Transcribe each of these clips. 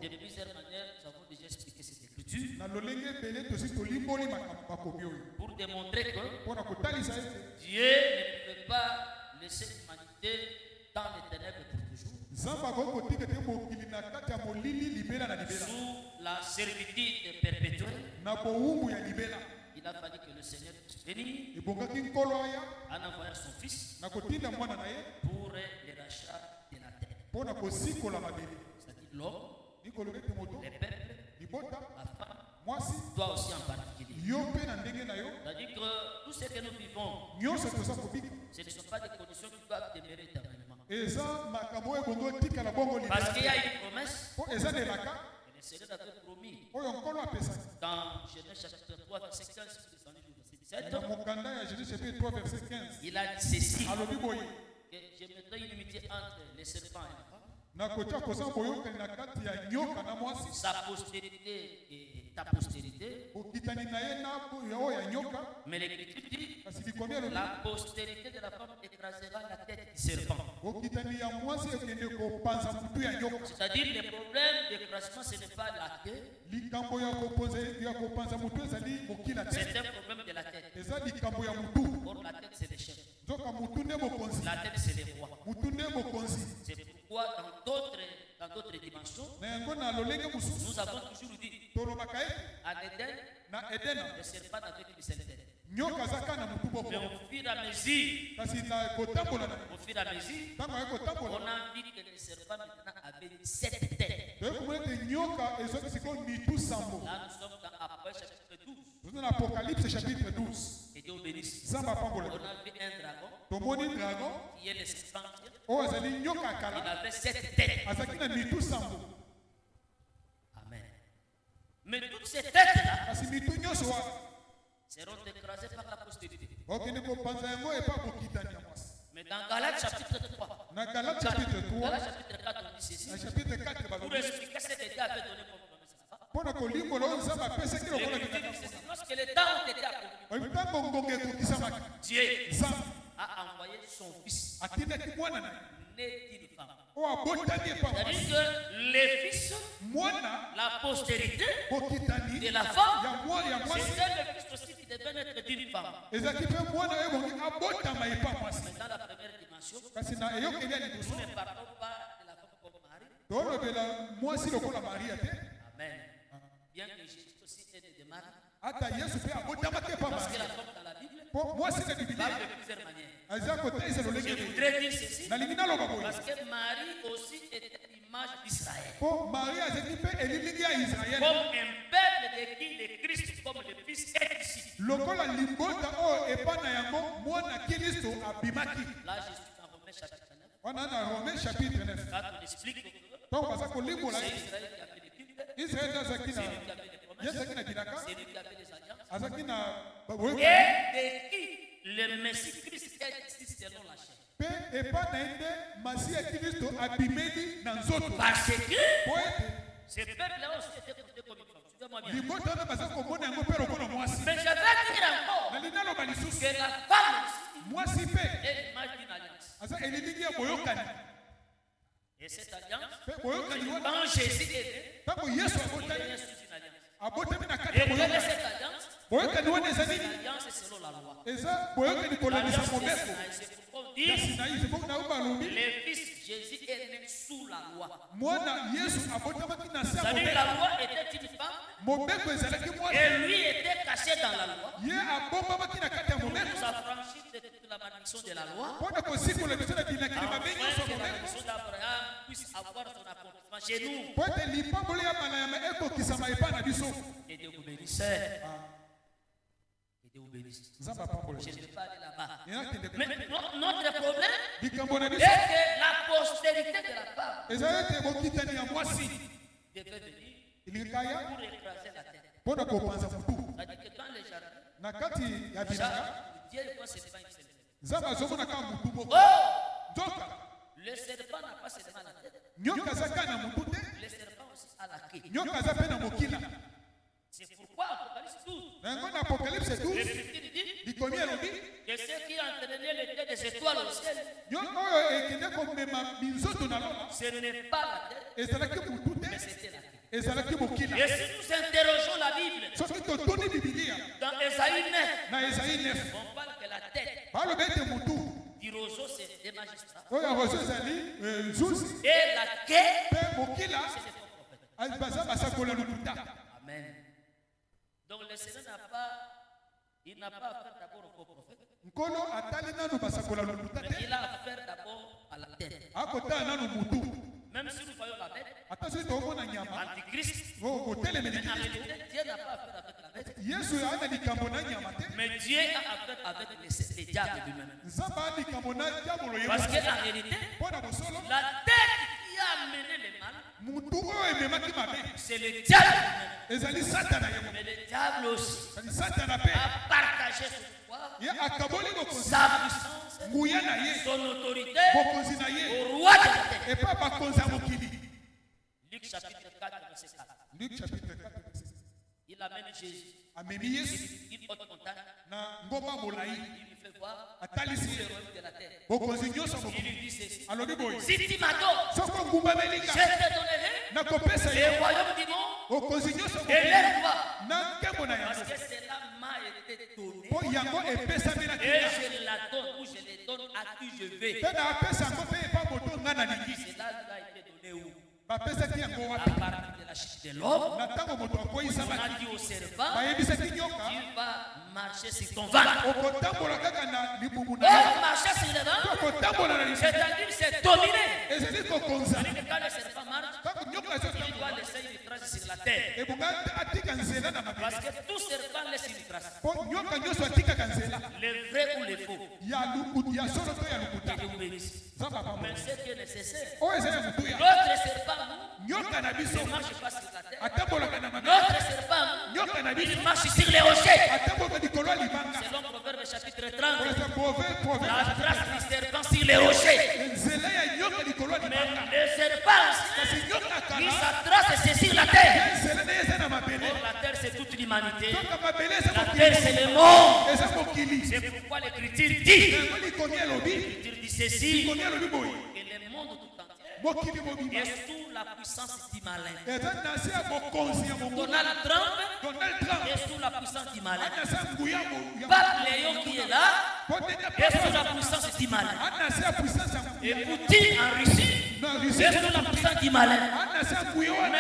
De plusieurs manières, nous avons déjà expliqué cette écriture pour démontrer que Dieu ne pouvait pas laisser l'humanité dans les ténèbres pour toujours. Sous la servitude perpétuelle, il a fallu que le Seigneur puisse venir en envoyant son Fils pour le rachat de la terre. C'est-à-dire l'homme, les peuples, la femme, toi aussi en particulier. C'est-à-dire que tout ce que nous vivons, ce ne sont pas des conditions qui doivent demeurer éternellement. Parce qu'il y a une promesse. Le Seigneur avait promis dans Genèse chapitre 3, verset 15, verset 17. Il a dit ceci, que je mettrai une inimitié entre les serpents et la femme, sa postérité et ta postérité. Mais l'Écriture dit, la postérité de la femme écrasera la tête du serpent. C'est-à-dire le problème d'écrasement, ce n'est pas la tête. C'est un problème de la tête. Or la tête c'est le chef. La tête c'est le roi. C'est pourquoi dans d'autres dimensions, nous avons toujours dit en Éden, le serpent n'avait qu'une seule tête. Mais au fur et à mesure, on a vu que le serpent maintenant avait 7 têtes. Là nous sommes dans Apocalypse chapitre 12. Et Dieu bénisse. On a vu un dragon qui est le serpent. Il avait 7 têtes. Amen. Mais toutes ces têtes-là seront écrasées par la postérité. Mais dans Galates chapitre 3, Galates chapitre 4, on dit ceci. Pour expliquer ce que Dieu avait donné comme promesse à la femme. Lorsque les temps ont été accomplis, Dieu a envoyé son fils né d'une femme. C'est-à-dire que les fils, la postérité de la femme, c'est le fils aussi qui devait naître d'une femme. Mais dans la première dimension, nous ne parlons pas de la femme comme Marie. Amen. Bien que Jésus aussi est né de Marie. Parce que la femme dans la Bible parle de plusieurs manières. Je voudrais dire ceci. Parce que Marie aussi était l'image d'Israël. Comme un peuple de qui le Christ, comme le Fils, est ici. Là, je suis dans Romains chapitre 9. Quand on explique que c'est Israël qui a fait des cultes, c'est lui qui a fait des promesses, c'est lui qui a fait des alliances. Et de qui le Messie Christ est ici selon la chair. Parce que ces peuples-là aussi étaient portés comme une femme. Suivez-moi bien. Mais je vais dire encore que la femme aussi est l'image d'une alliance. Et cette alliance, quand Jésus est né, il est sous une alliance. Et quelle est cette alliance? C'est l'alliance selon la loi. L'alliance c'est pourquoi on dit le Fils Jésus est né sous la loi. C'est-à-dire la loi était une femme et lui était caché dans la loi. Il nous a franchi de toute la malédiction de la loi. Afin que la malédiction d'Abraham puisse avoir son accomplissement chez nous. Que Dieu vous bénisse. Que Dieu vous bénisse. Je ne vais pas aller là-bas. Mais notre problème est que la postérité de la femme devait venir pour écraser la terre. C'est-à-dire que dans les jardins, Dieu ne possède pas une seule tête. Oh! Le serpent n'a pas seulement la tête. Le serpent aussi a la queue. C'est pourquoi Apocalypse 12, l'Écriture dit que Et ceux qui entraînaient l'été des étoiles au ciel, ce n'est pas la terre, mais c'était la terre. Et si nous interrogeons la Bible, dans Ésaïe 9, on parle que la tête du roseau, c'est des magistrats. Et la quai, c'est des prophètes. Amen. Donc le Seigneur n'a pas affaire d'abord aux prophètes. Mais il a affaire d'abord à la tête. Même si nous voyons la bête, Antichrist, mais en réalité, Dieu n'a pas affaire avec la bête. Mais Dieu a affaire avec les diables lui-même. Parce qu'en réalité, la tête qui a amené le mal, c'est le diable lui-même. Mais le diable aussi a partagé son pouvoir, sa puissance, son autorité au roi de la terre. Luc chapitre 4, verset 4. Il amène Jésus. Il haute montagne. Il lui fait voir le royaume de la terre. Il lui dit ceci. Si tu m'adores, je te donnerai le royaume du monde et les rois. Parce que cela m'a été donné. Et je la donne ou je les donne à qui je vais. Cela lui a été donné où? À partir de la chute de l'homme, on a dit au serpent, tu vas marcher sur ton ventre. Oh, marcher sur le ventre, c'est-à-dire c'est dominer. C'est-à-dire que quand le serpent marche, il doit laisser une trace sur la terre. Parce que tout serpent laisse une trace. Le vrai ou le faux. Mais ce qui est nécessaire, l'autre serpent ne marche pas sur la terre. L'autre serpent, il marche sur les rochers. Selon Proverbe chapitre 30, la trace du serpent sur les rochers. Mais le serpent, il s'attrace c'est sur la terre. Or, la terre c'est toute l'humanité. La terre c'est le monde. C'est pourquoi l'Écriture dit ceci, que le monde tout entier est sous la puissance du malin. Donald Trump est sous la puissance du malin. Pape Léon qui est là est sous la puissance du malin. Et Poutine en Russie est sous la puissance du malin. Mais c'est un pouvoir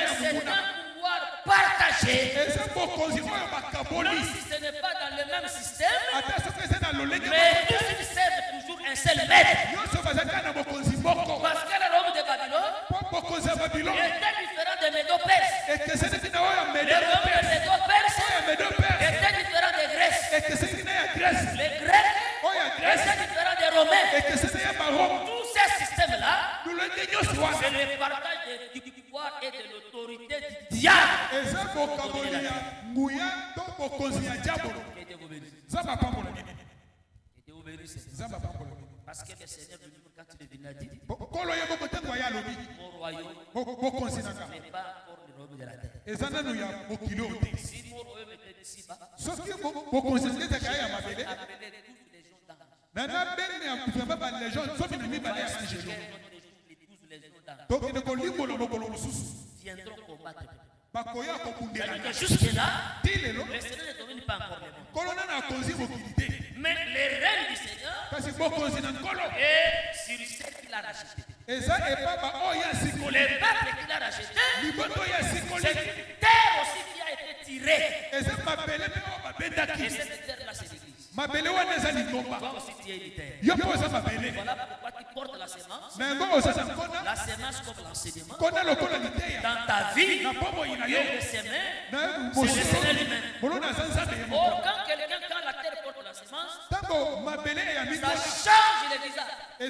partagé. Même si ce n'est pas dans le même système, mais tous ils servent toujours un seul maître. Parce que le royaume de Babylone était différent des Médo-Perses. Le royaume de Médo-Perses était différent des Grèces. Les Grecs étaient différents des Romains. Tous ces systèmes-là, c'est le partage du pouvoir et de l'autorité du diable. Parce que le Seigneur lui quand il est venu a dit, mon royaume n'est pas encore le royaume de la terre. Si mon royaume était ici-bas, ça appelait tous viendront combattre. Jusque-là, le Seigneur ne domine pas encore le monde. Mais les règnes du Seigneur est sur ceux qu'il a racheté. Les peuples qu'il a racheté, c'est une terre aussi qui a été tirée. Et cette terre-là, c'est l'Église. Toi aussi, tu es une terre. Voilà pourquoi tu portes la semence. La semence comme l'enseignement. Dans ta vie, le semer, c'est le Seigneur lui-même. Or, quand la terre porte la semence, ça change le visage. Ça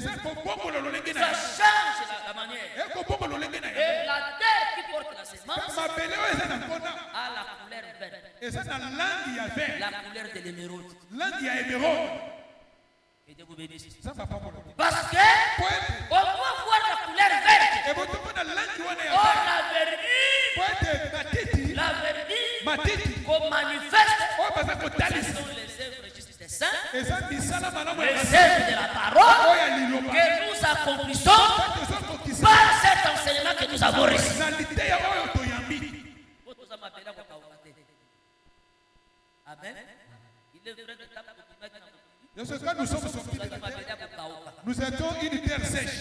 change la manière. Et la terre qui porte la semence a la couleur verte. La couleur de l'émeraude. Et Dieu vous bénisse. Parce que on doit voir la couleur verte. Or la verdure qu'on manifeste, ce sont les œuvres justes des saints. les œuvres de la parole que nous accomplissons par cet enseignement que nous avons reçu. Amen. Il est vrai que quand nous sommes sortis de la terre, nous étions une terre sèche.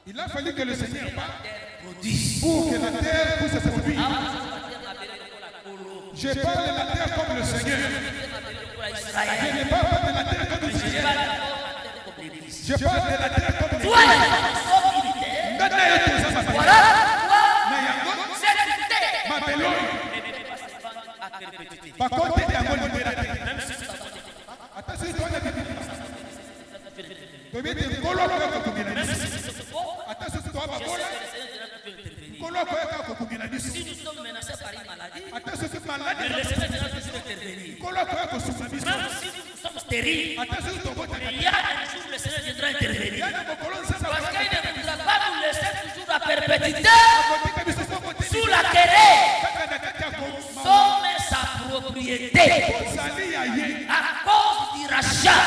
Il a fallu que le Seigneur parle pour que la terre puisse se produire. Je parle de la terre comme le Seigneur. Je ne parle pas de la terre comme Israël. Je parle de la terre comme l'Église. Voilà pourquoi cette terre par contre, il y a un libérateur. Attention, toi, si nous sommes menacés par une maladie, le Seigneur viendra toujours intervenir. Même si nous sommes stériles, il y a un jour où le Seigneur viendra intervenir. Parce qu'il ne voudra pas nous laisser toujours à perpétuité sous la querelle. Nous sommes sa propriété à cause du rachat.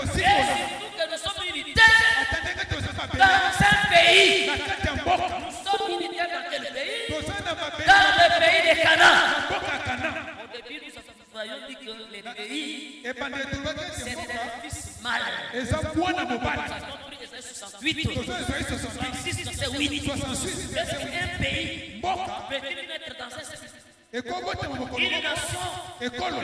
Et surtout que nous sommes unités dans un pays. Nous sommes unités dans quel pays? Dans le pays de Canaan. Au début, nous avons dit que les pays, c'est des fils mâles. C'est un pays peut-il mettre dans un système. Une nation peut-il prendre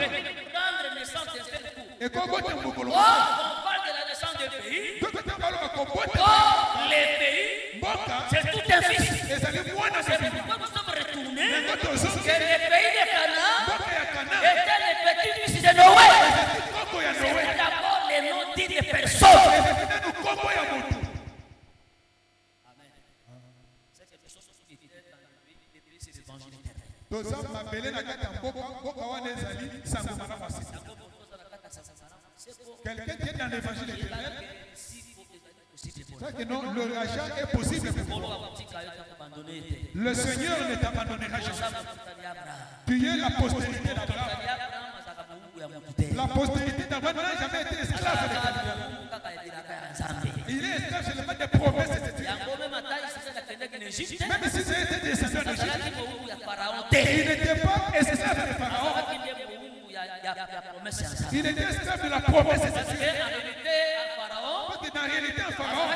naissance d'un seul coup. On parle de la naissance d'un pays. Les pays, c'est tout un fils. C'est pourquoi nous sommes retournés que le pays de Canaan était le petit fils de Noé. C'est d'abord les noms dits des personnes. Quelqu'un qui est dans l'évangile éternel, que non, le rachat est possible. Le Seigneur ne t'abandonnera jamais. Tu es la postérité d'Abraham. La postérité d'Abraham n'a jamais été esclave de quelqu'un. Il est esclave seulement des promesses de Dieu. Même si c'était descendant d'Égypte, il n'était pas esclave de Pharaon. Il était esclave de la promesse de Dieu. Parce que dans la réalité, un Pharaon,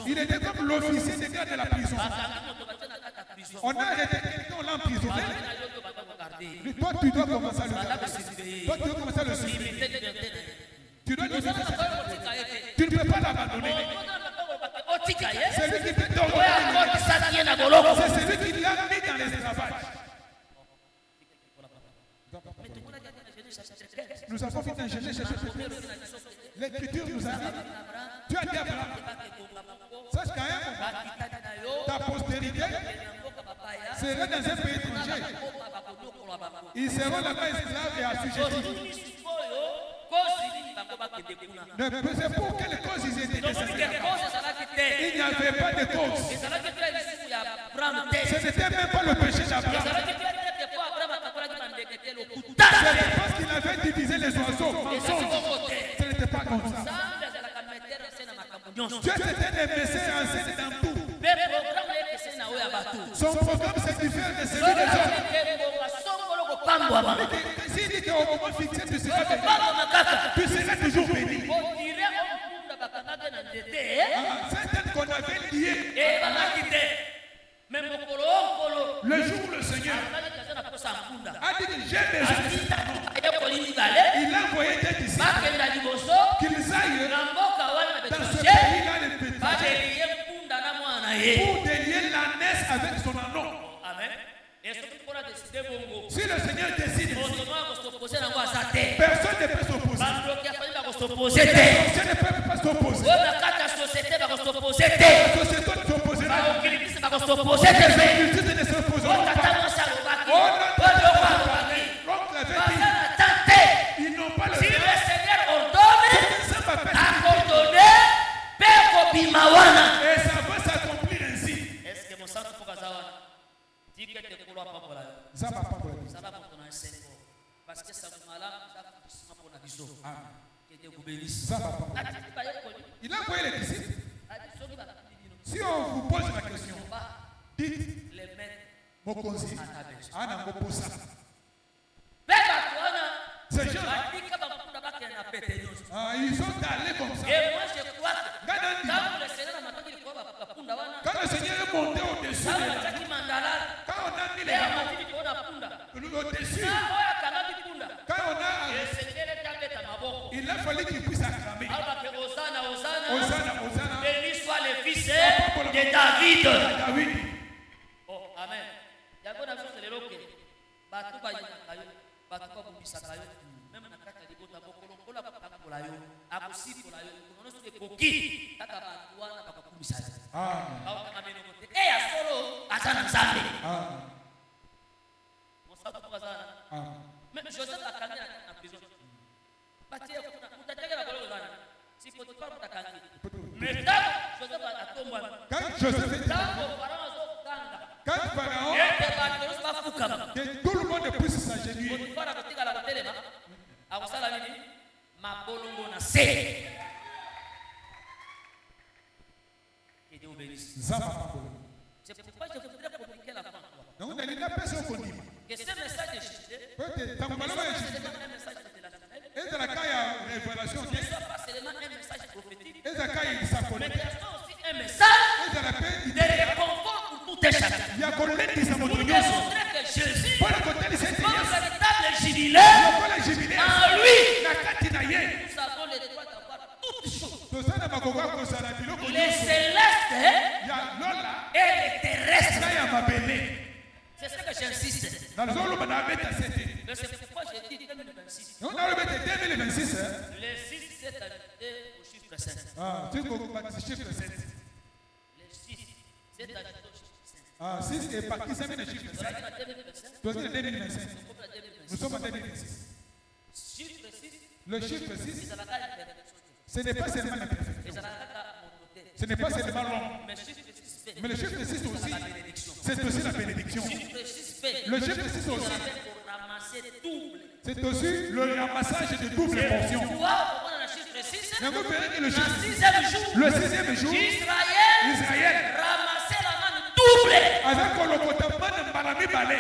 il était comme l'officier de garde de la prison. On a arrêté quelqu'un, on l'a emprisonné. Toi, tu dois commencer à le garder. Toi, tu dois commencer à le suivre. Tu dois lui dire ça. Tu ne peux pas l'abandonner. C'est lui qui fait tomber. C'est celui qui l'a mis dans l'esclavage. Nous avons fait un Genèse chapitre 13. L'écriture nous a dit, tu as dit à Abraham, sache qu'à un moment, ta postérité sera dans un pays étranger. Ils seront là-bas esclaves et assujettis. C'est pour quelle cause ils étaient descendus? Il n'y avait pas de cause. Ce n'était même pas le péché d'Abraham. C'est parce qu'il avait divisé les oiseaux. Ce n'était pas comme ça. Dieu s'était déversé en scène dans tout. Son programme se diffère de celui des hommes. S'il dit qu'au moment fixé, tu seras toujours béni. Certaines qu'on avait liées. Le jour où le Seigneur a dit que j'ai besoin, il a envoyé des disciples qu'ils aillent dans ce pays-là de Bethléem pour délier l'ânesse avec son anneau. Si le Seigneur décide, personne ne peut s'opposer. Personne ne peut pas s'opposer. La société ne s'opposera pas. Les injustices ne s'opposeront pas. Ils n'ont pas le si le Seigneur ordonne, accordonner, Père Bimawana. Et ça va s'accomplir ainsi. Est-ce que mon sang pour Kazawa dit que tu es pour la ça va pas pour ça va pour ton enseignement. Parce Que Dieu vous bénisse. Il a envoyé les disciples. Si on vous pose la question, dites les mettre Mokonzi, Anna Moposa. Ces gens-là, ils sont allés comme ça. Et moi je crois que quand le Seigneur est monté au-dessus, quand on a mis les mains au-dessus, quand on a, il a fallu qu'il puisse acclamer. Hosanna, Hosanna. Béni soit le fils de David. Oh, amen. Il y a une chose de l'éloque. Batu ba yakayo, batu ba bubisakayo. Même na kaka libota bokolokola batakola yo, akusikola yo. Kono se koki, kaka batu wana bakubisaka. Amen. Ba kameno kote. Ya solo azana nzambe. Amen. Mosato kwa azana. Amen. Même Joseph akamia na prison. Batia kuna utatega na bolo zana. Si Potiphar mutakangi. Mais Joseph atombwa. Quand Joseph est quand Pharaon, que tout le monde puisse s'agenouiller. C'est pourquoi je voudrais communiquer la fin. Donc, on a une personne qu'on dit que ce message de Jésus, peut-être un message de la révélation, ne soit pas seulement un message prophétique, mais qu'il y a aussi un message de réconfort pour tout un chacun. Pour démontrer que Jésus, comme véritable jubilé, en lui, nous avons le droit d'avoir toutes choses. Les célestes et les terrestres. C'est ce que j'insiste. Mais c'est pourquoi j'ai dit 2026. Le 6 s'est ajouté au chiffre 7. Le 6 s'est ajouté au chiffre 7. 6 est parti, ça vient de chiffre 7. Nous sommes en 2026. Le chiffre 6, ce n'est pas seulement l'imperfection. Ce n'est pas seulement l'homme. Mais le chiffre 6 aussi, c'est aussi la bénédiction. Le chiffre 6 aussi, c'est aussi le ramassage de double portion. Mais vous verrez que le sixième jour, Israël ramassait la main double. Avec le côté de Balami Balé.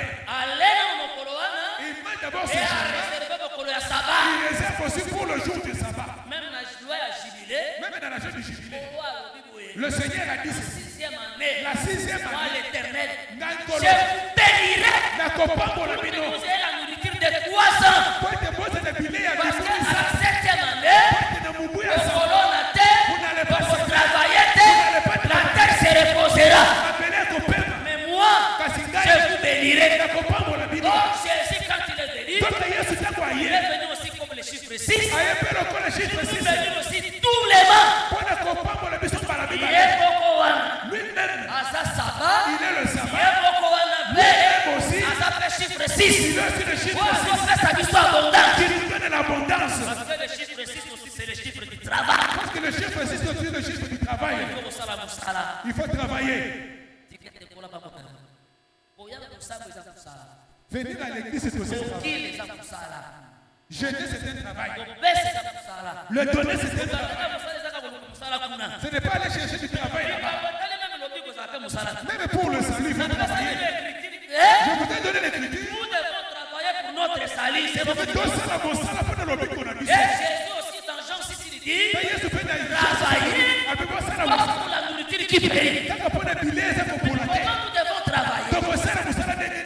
Il met d'abord ce jour. Il réserve aussi pour le jour du sabbat. Même dans la joie du jubilé. Le Seigneur a dit ceci. La sixième année, l'Éternel, je la vous bénirai. Vous nourriture la nourriture de 3 ans. Parce qu'à la 7e année, vous travaillez, la terre se reposera. Mais moi, je vous bénirai. Donc Jésus, quand il est venu, il est venu aussi comme le chiffre 6. Il est venu aussi doublement. Il est lui-même. Asa Sabbat, Il est le sabbat. il est aussi. Asa fait chiffre 6. Il est aussi le chiffre 6. Sa vie soit abondante. Qui nous donne l'abondance. Parce que le chiffre 6 aussi, c'est le chiffre du travail. Parce que le chiffre 6 aussi, c'est le chiffre du travail. Il faut travailler. Venir à l'église, c'est aussi un travail. Jeûner, c'est un travail. Le donner, c'est un travail. Ce n'est pas aller chercher du travail là-bas. Même pour le salut, il faut travailler. Je vous ai donné l'écriture. Nous devons travailler pour notre salut. C'est votre Et Jésus aussi dans Jean 6, il dit travailler pour la nourriture qui périt. Comment nous devons travailler?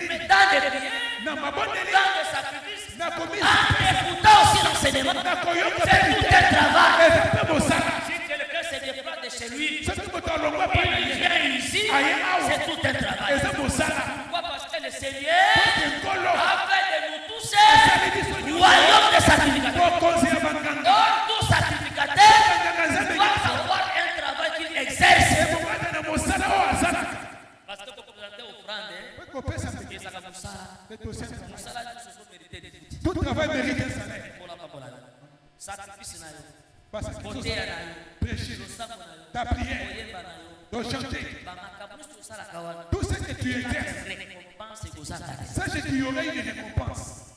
Mais dans des prières, dans des sacrifices, en écoutant aussi l'enseignement, c'est tout un travail. Si quelqu'un se déplace de chez lui, il vient ici, c'est tout un travail. Pourquoi? Parce que le Seigneur a fait de nous tous royaume de sacrificateurs. Donc tout sacrificateur doit avoir un travail qu'il exerce. Parce que pour présenter offrande, tout travail mérite un salaire. sacrifice Parce que prêcher, ta prière, de chanter, tout ce que tu exerces, sache qu'il y aurait une récompense.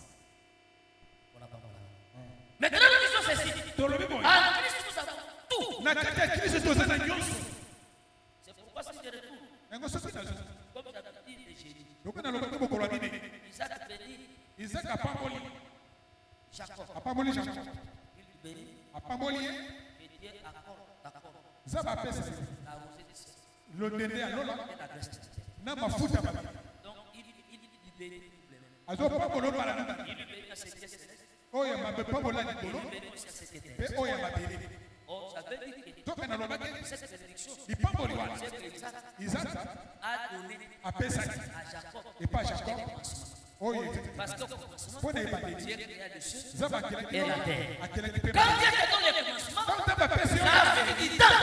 Maintenant, nous Christ, nous avons tout. C'est pourquoi si je retourne, comme j'avais dit les génies, Isaac bénit Jacob. Il bénit. Et Dieu accorde la rosée du ciel. Et la graisse du ciel. Donc il bénit doublement. Il lui bénit à ses pieds célestes. Il lui bénit aussi à ses pieds terrestres. Oh, j'avais dit que cette bénédiction, c'est que Isaac a donné à Jacob et pas à Jacob. Parce qu'au commencement, Dieu créa les cieux et la terre. Quand Dieu te donne le commencement, la fin du temps,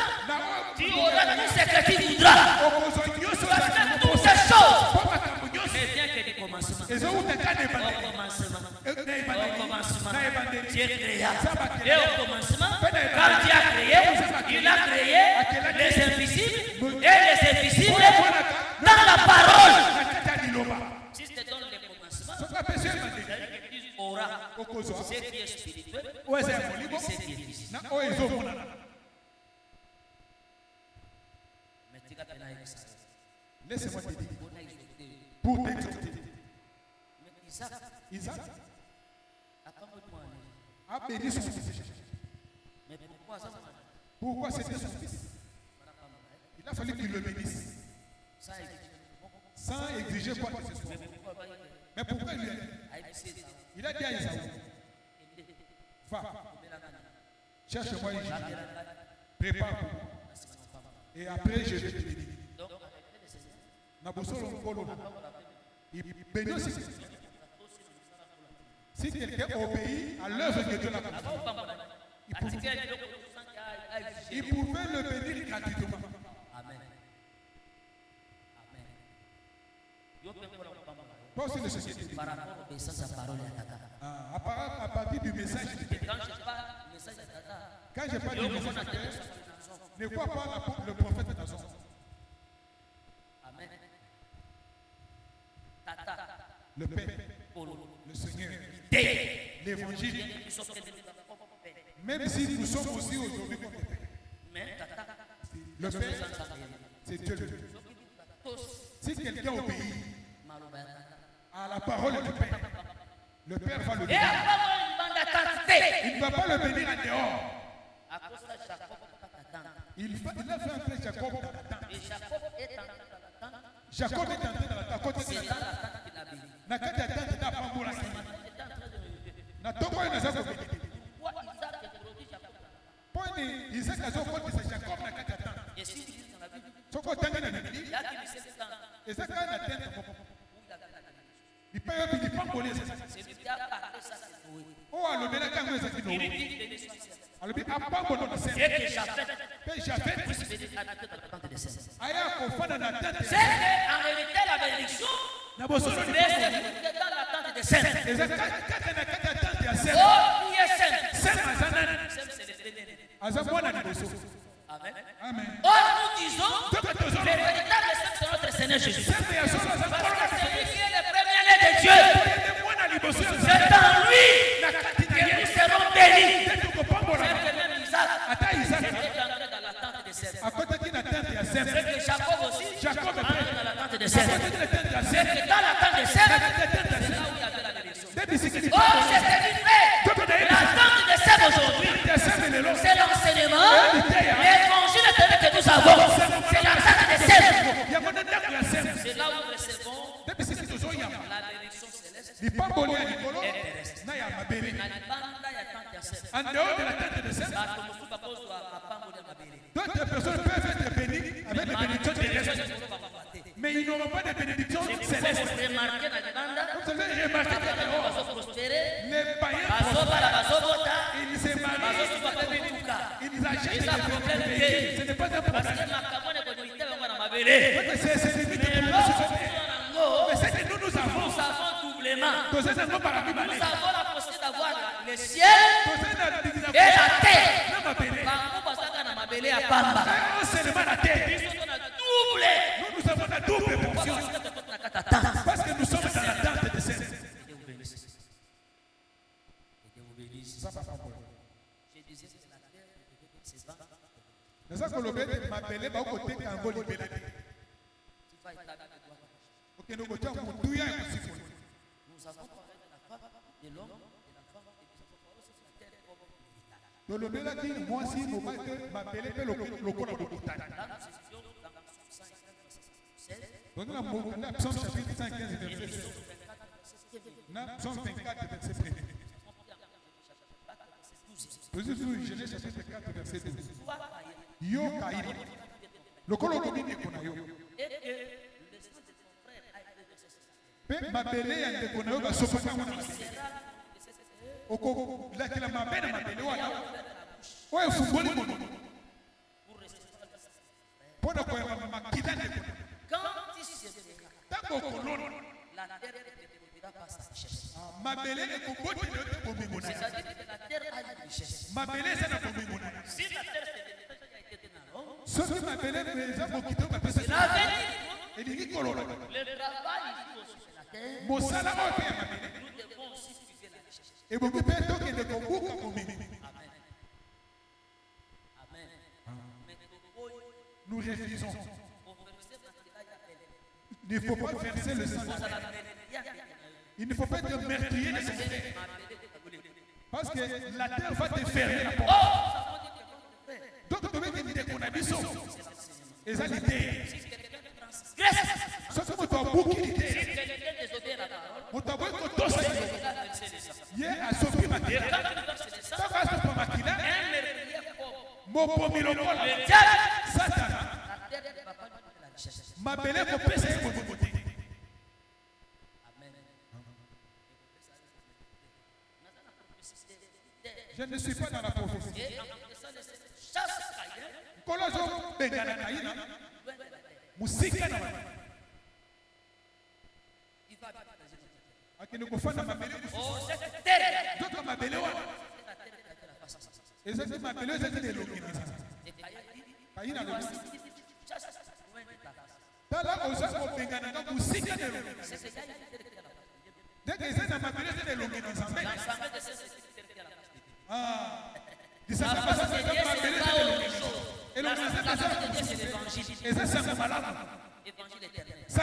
tu auras tout ce que tu voudras. Parce que toutes ces choses ne viennent que du commencement. Au commencement, Dieu créa. Et au commencement, quand Dieu a créé, il a créé les invisibles et les invisibles dans la parole. Si je te donne le commencement, tu auras ce qui est spirituel et ce qui est physique. Mais tu vas pénaliser ça. Laissez-moi te dire. Pour t'exhorter. Mais Isaac a béni son fils. mais pourquoi ça? Pourquoi c'était son fils? Il a fallu qu'il le bénisse. Sans exiger quoi que ce soit. Mais pourquoi lui? Il a dit à Isaïe, va, cherche-moi une fille, prépare-moi. Et après je vais te bénir. Il bénit aussi. Si quelqu'un obéit à l'œuvre que Dieu l'a fait, il pouvait le bénir gratuitement. Amen. Pas aussi le société. Par rapport à l'obéissance à parole et à Tata. À partir du message. Quand je parle du message, ne crois pas le prophète Nazon. Amen. Tata. Le Père, le Seigneur, l'Évangile. Même si nous sommes aussi aujourd'hui comme des pères. Mais le Père, c'est Dieu le Dieu. Si quelqu'un obéit à la parole du Père, le Père va le bénir. Il ne va pas le bénir en dehors. Il a fait entrer Jacob dans la tente. Jacob est entré dans la tente. C'est dans la tente qu'il a béni. Na kati ya tente na pambola sima. Na toko ina za ko béni. Poni Isaac azokotisa Jacob na kati ya tente. Soko tanga na Bible. Isaac na tente ko. Bipayo bi pambola sasa. Oh alobela kango eza kino. Alors, et que Japhet puisse bénir à la tête de la tente de scène. C'est en réalité la bénédiction, mais c'est dans la tente de scène. Oh, qui est scène? C'est le premier. Amen. Or, nous disons, le véritable scène, c'est notre Seigneur Jésus. Parce que c'est lui qui est le premier-né de Dieu. C'est en lui que nous serons bénis. Isaac était entré dans la tente de Sèvres. C'est que Jacob aussi entre dans la tente de Sèvres. C'est que dans la tente de Sèvres, c'est là où il y avait la bénédiction. Oh, je te dis, la tente de Sèvres aujourd'hui, c'est l'enseignement, l'évangile que nous avons. C'est la tente de Sèvres. C'est là où nous recevons la bénédiction céleste et terrestre. En dehors de la tente de Sèvres, d'autres personnes peuvent être bénies avec les bénédictions terrestres. Mais ils n'auront pas de bénédictions célestes. Vous avez remarqué que les païens, ils se marient, ils achètent des pays. Ce n'est pas un problème. C'est limite pour nous. Mais c'est que nous avons doublement. Nous avons la possibilité d'avoir le ciel et la terre. Seulement la terre. Nous avons la double portion. Parce que nous sommes dans la tente de scène. Je disais Nous avons parlé de la femme, de l'homme, de la femme, et nous avons parlé aussi de la terre comme l'héritage. Là, nous étions dans Psaume chapitre 5, 15 verset 16. Psaume 24, verset 1. Genèse chapitre 4, verset 12. Yo Kaïra. Le colo de Konayo. Et que le sang de ton frère a été versé sur sa tête. Ma belle est de Konayo, va s'opposer à mon ami. Oko, la qui la ma belle, ma belle, ouais, faut bon mon nom. Pour ne pas ma quitter de Konayo. Quand il se verra, tant qu'on la terre ne produira pas sa richesse. Ma belle est de Konayo, c'est-à-dire que la terre a une richesse. Ma belle est de Konayo. Si la terre se ce qui m'appelait les gens qui t'ont appelé c'est la et dit le travail sur la terre nous devons aussi puiser la richesse et beaucoup de gens qui ne comprennent pas. Amen. Nous refusons. Il ne faut pas verser le sang. Il ne faut pas être meurtrier de cette terre parce que la terre va te fermer la porte. Donc, tu veux dire qu'on a vu ça. Et ça, l'idée. Ça, c'est mon tabou qui l'idée. Mon tabou est qu'on doit se dire. Il y a un sophie ma terre. Ça va se faire maquiller. Mon pommier, Satan. Ma belle est mon péché pour vous voter. Je ne suis pas dans la prophétie. Kolozo bengana kaina musika na wana akini kufanya mabele donc mabele wana ezaki mabele ezaki de lokina kaina lo tala ozako bengana na musika de lokina dès que c'est na mabele c'est de lokina nzambe dis ça passe à mabele et le c'est l'évangile. Et ça, c'est un malade. Évangile éternel. Ce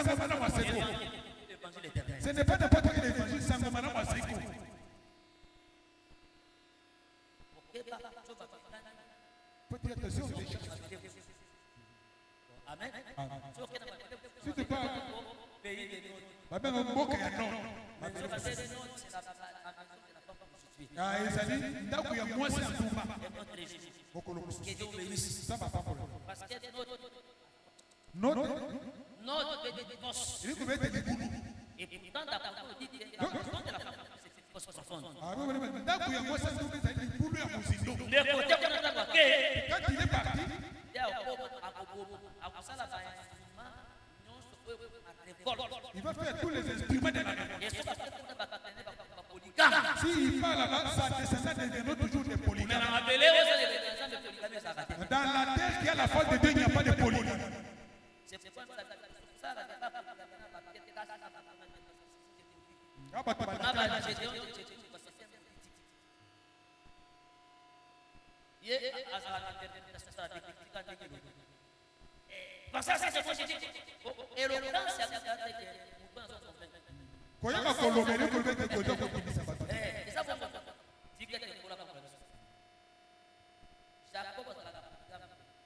n'est pas n'importe quel évangile, c'est un malade. Faites attention aux choses. Amen. Si tu parles, c'est ça va pas pour parce que notre il pouvait être du boulot et pourtant d'abord on dit que la fonction de la femme c'est une cause profonde. Ah oui, mais d'accord, il y a moi ça nous fait du boulot à mon zindo. Le côté qu'on a d'avoir quand il est parti, il va faire tous les instruments de la révolte. S'il parle là-bas, ça descendra de notre toujours des polygames. Dans la terre qui a la foi de Dieu, il n'y a pas de polygame.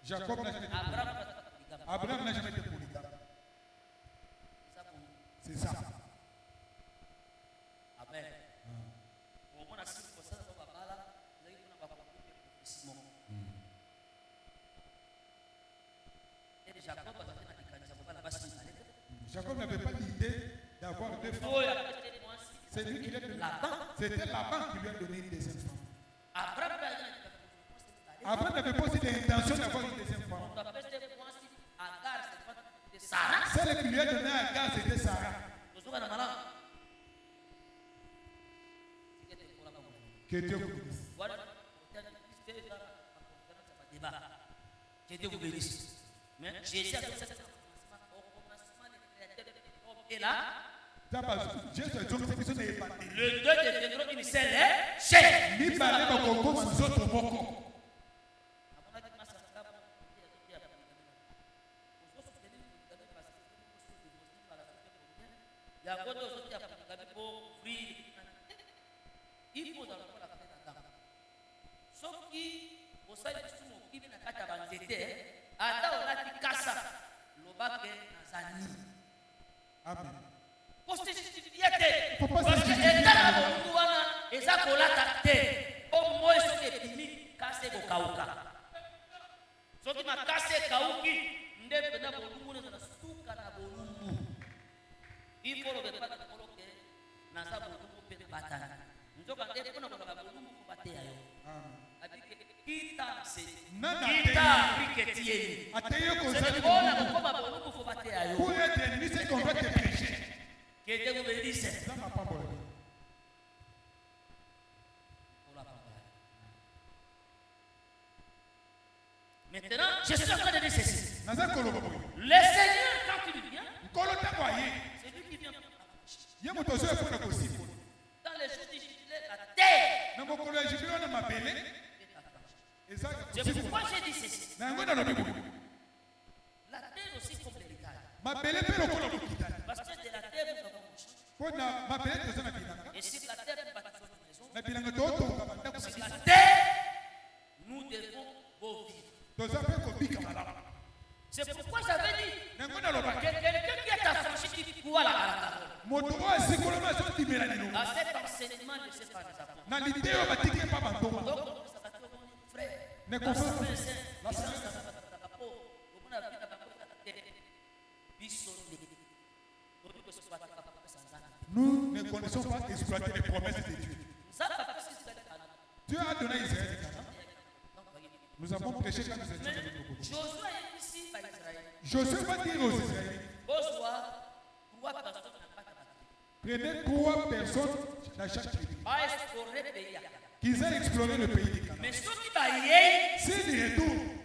Jacob n'a jamais été Abraham n'a jamais été polygame. C'est ça. Amen. Jacob n'avait pas l'idée d'avoir deux femmes. C'est lui qui lui a donné. C'était Laban qui lui a donné une deuxième femme. Abraham n'avait pas aussi l'intention d'avoir une deuxième femme. Celle qui lui a donné à Agar, c'était Sarah. Que Dieu vous bénisse. Que Dieu vous bénisse. Mais Jésus a fait ça au commencement et là, le 2 deviendront une seule chair. ya kote osote ya kukabi po free il faut dans la fête sauf qui au sein de sumo kibi na kata banzete ata olati kasa lobake nazani amen poste justifié parce que etala bongo wana eza kolata te au moins soki epimi kase kokauka soki makase kauki nde pena bolumbu na suka na bolumbu ifolo bepata koloke na sa bolumbu pe batana nzoka nde pona koloka bolumbu kubatea yo abike kita se kita piketieni ateye ko c'est bona kokoma bolumbu kubatea yo pour être ennemi c'est qu'on va te pécher que Dieu vous bénisse. Maintenant, je suis en train de dire ceci. Le Seigneur, quand il vient, c'est lui qui vient pour t'approcher. Dans les jours du jubilé, la terre. C'est pourquoi j'ai dit ceci. La terre aussi comme l'héritage. Parce que de la terre, nous avons marché. Et si la terre, nous bâtissons une maison, sur la terre, nous devons vivre. C'est pourquoi j'avais dit que quelqu'un qui est affranchi qui croit à cet enseignement de ce frère. Donc, nous ne connaissons pas exploiter les promesses de Dieu. Dieu a donné Israël. Nous avons prêché quand nous étions avec nous. Josué va dire aux Israéliens, prenez 3 personnes dans chaque tribu. Qu'ils aient exploré le pays des Canaan. S'ils retournent,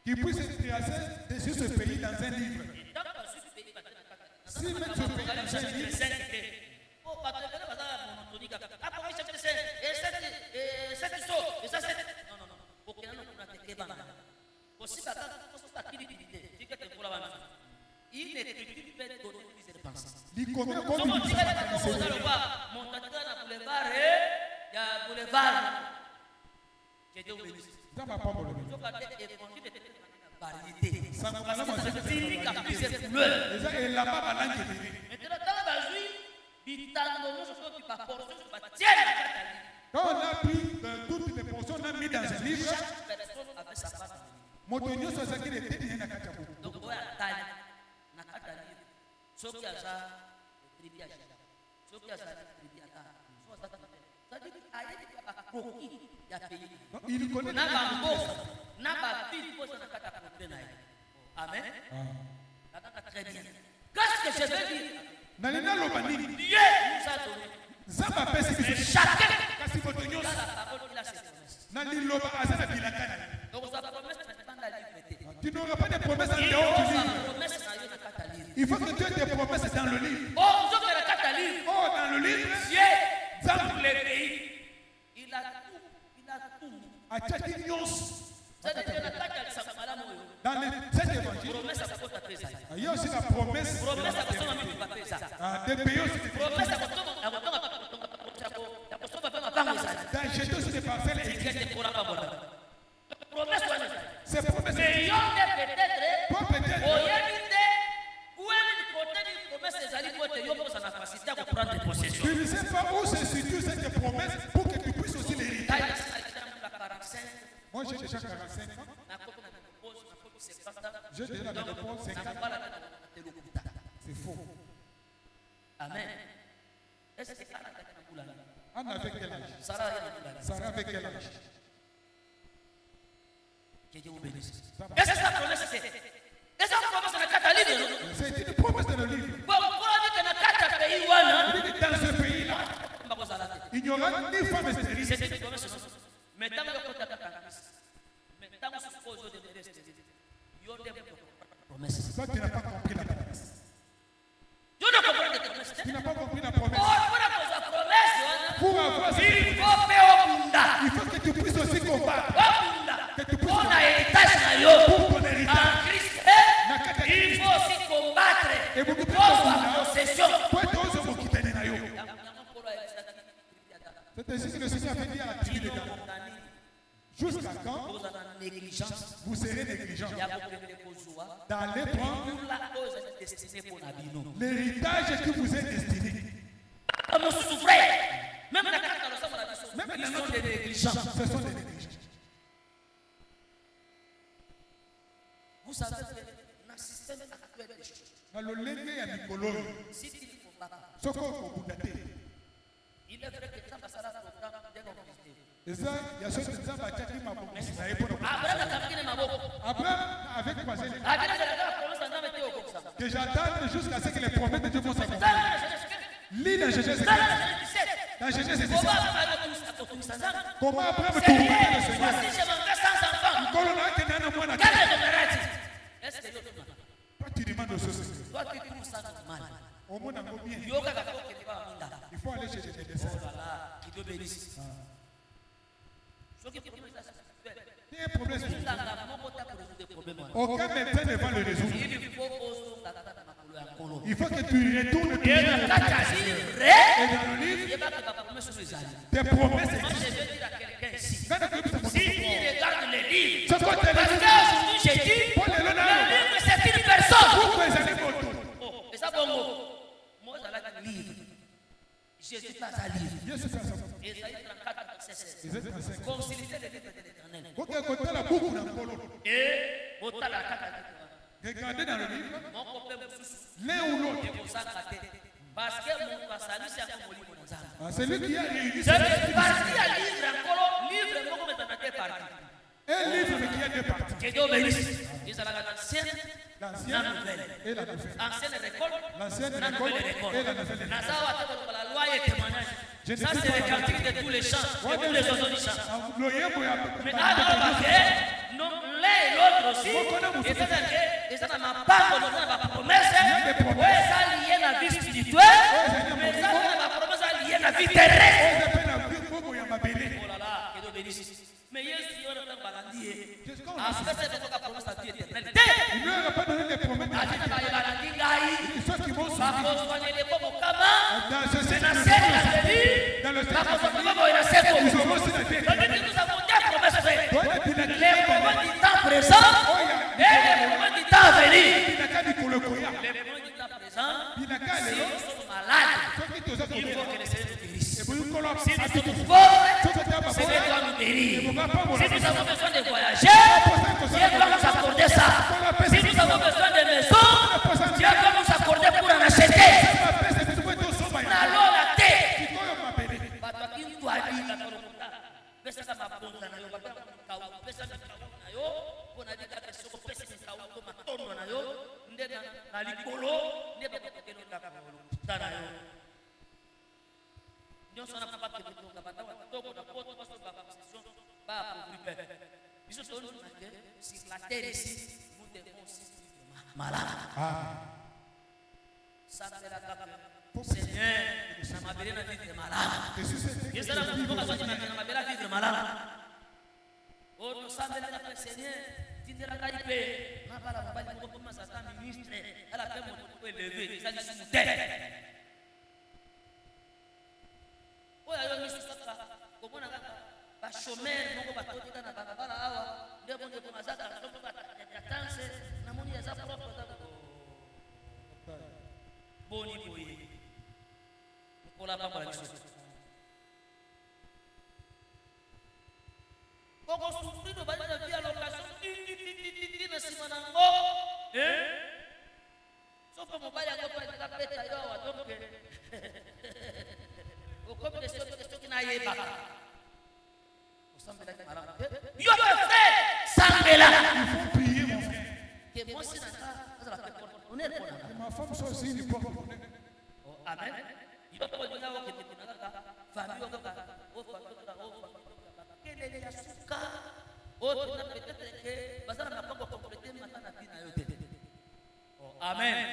qu'ils puissent tracer sur ce pays dans un livre. S'ils mettent ce pays dans un livre, il est écrit peut donner plusieurs penses. il connaît comment il quand on a pris toutes les portions, on a mis dans un livre. Chaque personne avait sa part. Donc, on a taille. Soki aza tribi aza. Soki aza tribi ata. C'est-à-dire qu'il y a pays. Il connaît na bango na ba fille pour ça kata problème na. Amen. Très bien. Qu'est-ce que je veux dire? Nalina lobani. Dieu nous a donné. Zamba pesi mais chacun kasi botonyo la parole il a ses promesses. Nali loba azana bilakana. Donc sa promesse n'est pas dans la livre. Tu n'auras pas de promesses en dehors du livre. Il faut que tu aies des promesses dans le livre. Oh, vous avez la carte à lire. Oh, dans le livre. Dieu, dans les pays. Il a tout. Il a tout. À chaque nuance. Dans les 7 évangiles. Il y a aussi la promesse. Des pays aussi. D'acheter aussi des parcelles. C'est promesse. Tu ne sais pas où se situe cette promesse pour que tu puisses aussi l'hériter. Moi j'ai déjà 45 ans. J'ai déjà la réponse 50 ans. C'est faux. Amen. Anne avait quel âge? Sarah avait quel âge? Que Dieu vous bénisse. Qu'est-ce que ça promesse c'est? Est-ce que promesse na kata livre? C'est une promesse dans le livre. Bon, pour dire que na kata pays wana, dans ce pays-là, il n'y aura ni femme stérile. C'est une promesse. Mais tant que kota kata mais tant que suppose de modeste, yo de promesse. Toi tu n'as pas compris la promesse. Tu n'as pas compris la promesse. Tu n'as pas compris la promesse. Pour avoir cette promesse, il faut que tu puisses aussi combattre. que tu puisses pour ton héritage en Christ, à la tribu de Gad. Jusqu'à quand vous serez négligents d'aller prendre l'héritage qui vous est destiné. Même ils sont des négligents. Ce sont des négligents. Vous savez que dans le système actuel des choses, il est vrai que ça passe à la programme dès qu'on Abraham avait croisé les que j'attende jusqu'à ce que les promesses de Dieu vont s'accomplir. Lis dans Genèse 17. Dans Genèse 17. Comment Abraham tourne le Seigneur? Est-ce que toi tu demandes aux choses. toi qui trouves ça normal, Au monde en bien. Il faut aller chez les médecins. Il y a un problème. Aucun médecin ne va le résoudre. Il faut que tu retournes et dans le livre, tes promesses existent. Si il regarde les livres, Ce qu'on te parce qu'aujourd'hui j'ai dit, Paul est là. le livre c'est une personne. Pourquoi ils allaient autour? Et ça bon mot. Moi je l'ai livre. Jésus pas à livre. Yesu fait ça. Esaïe 34, verset 16. Esaïe 35. Consultez le livre de l'Éternel. Ok, écoutez la boucle dans le polo. Et ota la carte. Regardez dans le livre, Mon copain Moussous. l'un ou l'autre. Et pour ça gratter. Parce que mon passage c'est un molimo dans ça. C'est lui qui a réuni. C'est parti à livre encore, livre beaucoup maintenant dans deux parties. Un livre mais qui a deux parties. Que Dieu bénisse. Ils sont l'ancienne, L'ancienne la nouvelle. et la nouvelle. Ancienne récolte, L'ancienne la récolte nouvelle récolte. et la nouvelle récolte. Nazawa, la loi et témoignage. Ça c'est le cantique de tous les chants, de tous les oiseaux du chant. Mais alors, non, l'un et l'autre aussi, et ça n'a pas ma promesse, ouais, ça lié à la vie spirituelle, mais ça ma promesse lié à la vie terrestre. Oh là là, que Dieu bénisse. Mais Jésus, on a balandié. Après, c'est votre promesse à vie éternelle. Il ne leur a pas donné des promesses. Ceux qui vont Dans ce ils auront aussi la vie éternelle. nous avons des promesses faites. Les promesses du temps présent et les promesses du temps à venir. Les promesses du temps présent, si nous sommes malades, il faut que le Seigneur nous guérisse. Si nous sommes pauvres, c'est Dieu doit nous guérir. Si nous avons besoin de voyager, Dieu doit nous accorder ça. Si nous avons besoin de maison, Dieu doit nous accorder pour en acheter. Allons la terre. Pesa kama bonza nayo baba mkau pesa mkau nayo kuna dika kesoko pesa mkau to matondo nayo ndena na likolo ndeba kokelo ndaka tana yo ndio sana papa kitu ngapata watoko na poto paso baba session ba pour biso solo na que sur la terre ici nous devons aussi malade ça c'est la cape Seigneur, ça m'a donné la vie de malade. Je sais la vie de malade. Oh, nous sommes là, Seigneur. Tu te la caripé. Ma parole va pas comme ça, ça ministre. Elle a fait mon coup élevé. Ça dit sous terre. Oh, il y a un ministre ça. Comment on a pas chômeur, non pas tout dans la barabara awa. Ndio bonde kwa mazaka, ndio kwa tanse na moni ya za propre za boni boye. Pour la parole de Dieu. Quand on souffre de la vie à l'occasion, sauf que mon père a pas de la pète ailleurs, donc au comme des questions qui n'aillent pas. Il faut prier, mon frère. Que moi, c'est ma femme soit aussi une porte. Amen. Amen.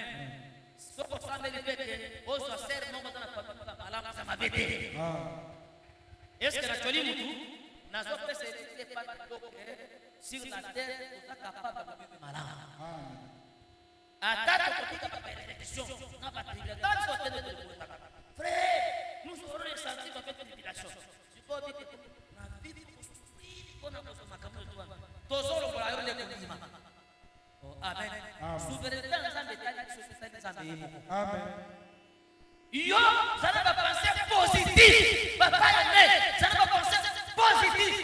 Est-ce que la jolie moutou n'a pas fait sur la terre pour être capable de vivre malade? Attaque la perfection. Frère, nous aurons ressenti avec une tribulation. Amen. Souveraineté nzambe etali société nzambe yemo. Amen. Yo, ça n'a pas pensé positif. Papa aimé, ça n'a pas pensé positif.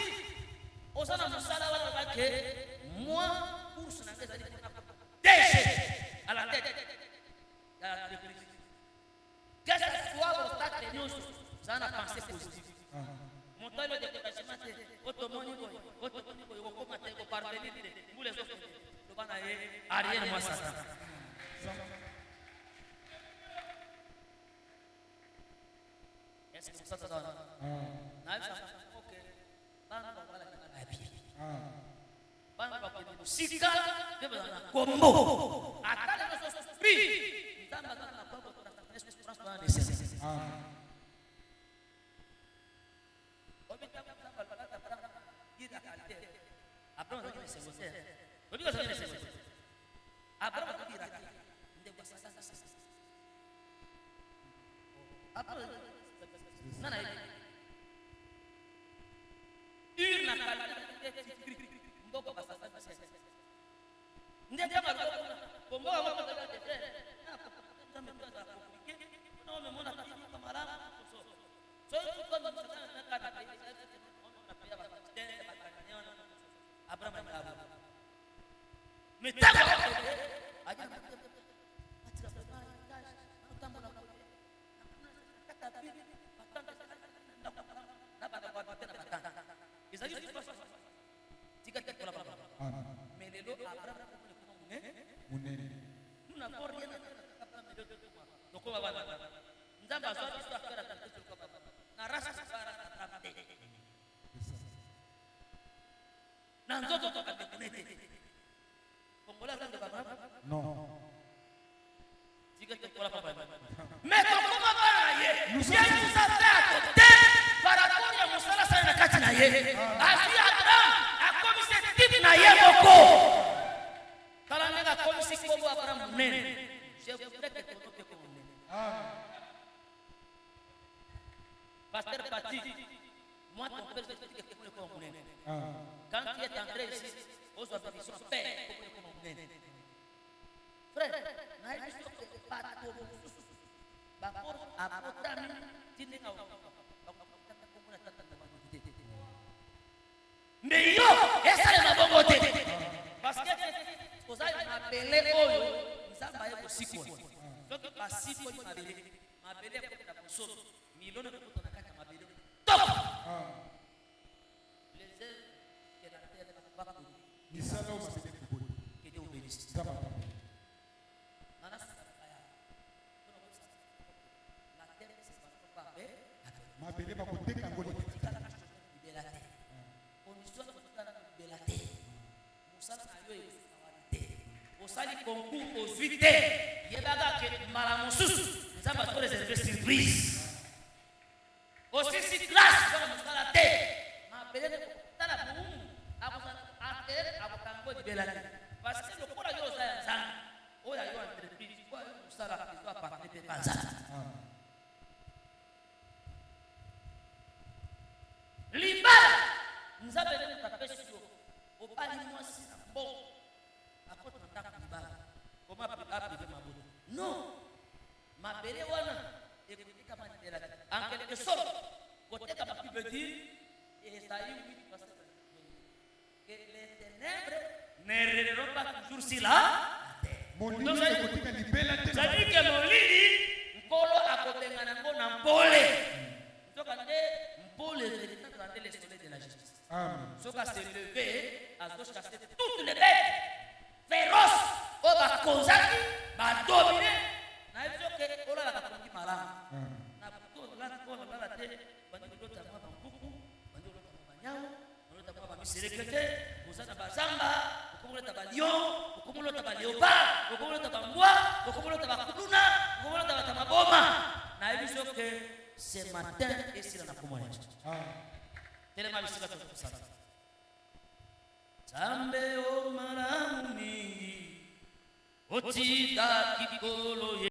Osana musala wala bake moi pour ce n'avait pas déchet à la tête. Qu'est-ce que soit vos stade de news, ça n'a pas pensé positif. Mon temps de découragement c'est automoni boy, au commenter au parvenir vous les autres. Le banaye arrière moi ça. Est-ce que ça te donne? OK. Bana bala na happy. Bana ba ko sika de bana kombo. Atale no so free. Ndamba kana kwa kwa transparence na necessity. Obita bala bala bala ira kalite. Après on va dire c'est bon. Obita ça c'est bon. Après on va dire ndeba sasa. Après nana une qualité mboko basasa basasa ndeka maloko kombo wa mama daga tete na kombo za komplike na umemona kitu kama mara so kwa mama sana kana na pia batende bakanyana Abraham ngabo metaka aja atira bana kama na kata bibi mais les lots Abraham nous n'avons rien à faire donc on va voir nous avons besoin de faire attention sur quoi na race para attraper na nzoto to katekunete kongola zangu baba non mais comment va ye nous sommes à côté par rapport à musala sana kati na ye asi Abraham akomise tipi na ye moko kala nega komisi ko Abraham nene je voudrais que tu te connaisses pasteur Pati moi ton père je te dis que tu le connais quand tu es entré ici aux obéditions père tu le connais frère na ici pas trop bakor apotami tinenga mais yo esa le mabongo te parce que oza mabele oyo nzamba ye kosikwa donc basiko ni mabele ko ta kosoto milone ko to nakaka mabele top les ailes que la terre va pas ni sala o mabele ko que Dieu bénisse zamba nana sa kaya la terre c'est pas mabele ba ko teka ngoli osali concours aux 8 yebaga ke malamususu nzamba to réserver surprise aussi si classe comme musala te ma belele tala bumu akusana ater abukango dibelale parce que le kola yo za nzanga oya yo entreprise kwa musala kizo aparte pe panza libala nzamba ne tapesio opali mwasi na bon apôtre nataka libala comment appeler mabodo non mabele wana ekotika mandela en quelque sorte côté comme tu veux dire Esaïe 8 verset 22 que les ténèbres ne régneront pas toujours sur la molini ekotika libela te c'est-à-dire que molini nkolo akotengana ngo na mpole nzoka nde mpole véritable de le soleil de la justice amen soka se lever à gauche casser toutes les bêtes féroce o bakonzaki badomine na yebi ke olala katongi malamu na kotolala kolala te bandi kolota mwa bampuku bandi kolota mwa banyamu kolota mwa bamiserekete kozana bazamba okomolota balion okomolota baleopard okomolota bambwa okomolota bakuluna okomolota batamaboma na yebi ke ce matin esila na komona telema bisika tokusala Zambe o malamu mingi otita kikolo